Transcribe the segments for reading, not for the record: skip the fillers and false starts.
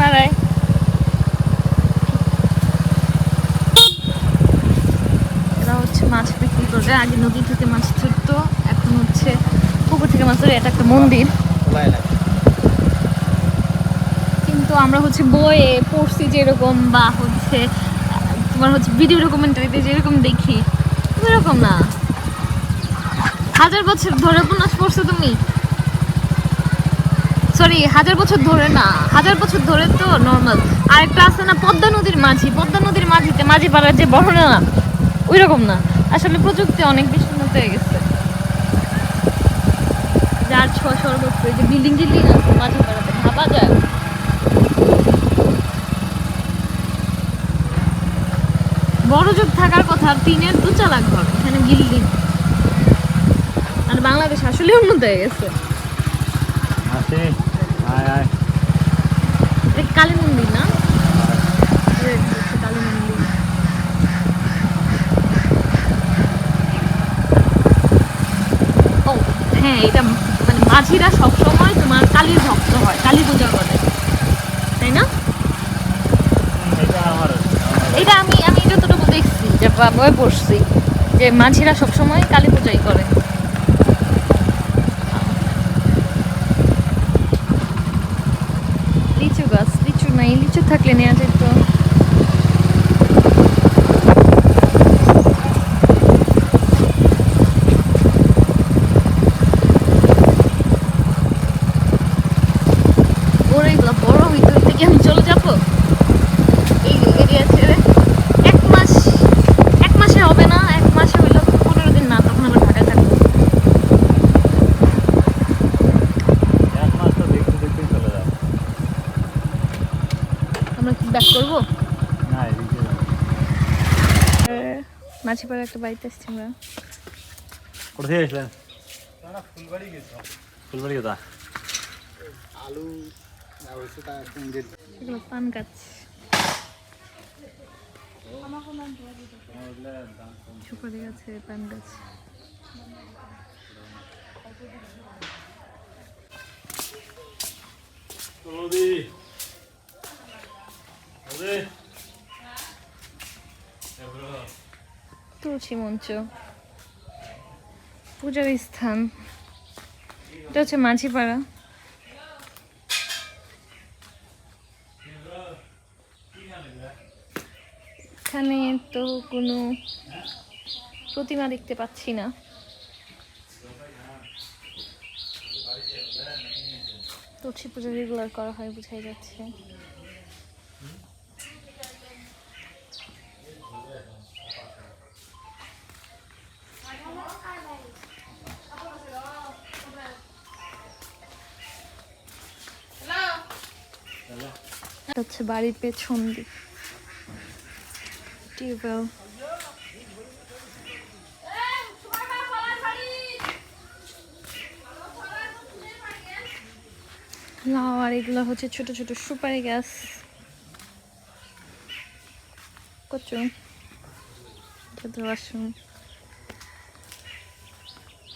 পাড়ায়। এরা হচ্ছে মাছ বিক্রি করে, আগে নদী থেকে মাছ ধরতো, এখন হচ্ছে পুকুর থেকে মাছ ধরে। এটা একটা মন্দির, কিন্তু আমরা হচ্ছে বইয়ে পড়ছি যেরকম, বা হচ্ছে তোমার হচ্ছে ভিডিও ডকুমেন্টারিতে যেরকম দেখি এরকম না। 1000 বছর ধরে উপন্যাস পড়ছো তুমি? সরি, 1000 বছর ধরে না, 1000 বছর ধরে তো নর্মাল। আর একটা আছে না পদ্মা নদীর মাঝি, পদ্মা নদীর মাঝিতে মাঝি পাড়ার যে বর্ণনা না, ওই রকম না। আসলে প্রযুক্তি অনেক বেশি উন্নত হয়ে গেছে, যার সর্বত্র যে বিল্ডিং টিল্ডিং আছে মাঝি পাড়াতে ভাবা যায়। বড় যুগ থাকার কথা, টিনের দুচালা ঘর, এখানে বিল্ডিং। আর বাংলাদেশ আসলে উন্নত হয়ে গেছে। কালী মন্দির না, কালী মন্দির। ও হ্যাঁ, এটা মানে মাঝিরা সবসময় তোমার কালীর ভক্ত হয়, কালী পূজা করে, তাই না? এটা আমি আমি যতটুকু দেখছি, যে বই পড়ছি, যে মাঝিরা সবসময় কালী পূজাই করে। লিচু গাছ, লিচু নাই, লিচু থাকলে নেওয়া যেত। এগুলো বড় হইতে হইতে কি আমি চলে যাবো এই এরিয়া ছেড়ে? এক মাসে হবে না, এক মাসে হইলো 15 দিন না, তখন আমরা ঢাকায় থাকবো। আমরা কি ব্যাক করবো? মাঝিপাড়া একটা বাড়িতে আসছি আমরা। কোথায় আসলেন? ফুলবাড়ি কোথা? আলু পান গাছ, সুপারি গাছে পান গাছ। তুলসী মঞ্চ, পূজার স্থান। এটা হচ্ছে মাঝিপাড়া। এখানে তো কোনো প্রতিমা দেখতে পাচ্ছি না। তুলসী পূজা রেগুলার করা হয় বোঝাই যাচ্ছে। হচ্ছে বাড়ির পেছন দিক টিউবওয়েল। লাউ, আর এগুলো হচ্ছে ছোট ছোট সুপারি গাছ, কচু, রসুন,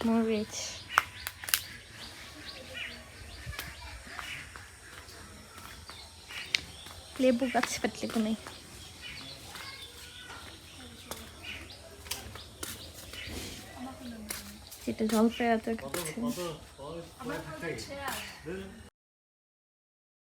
মরিচ। লেবু গাছ, বাট লেবু নেই। যেটা জলপাই আছে।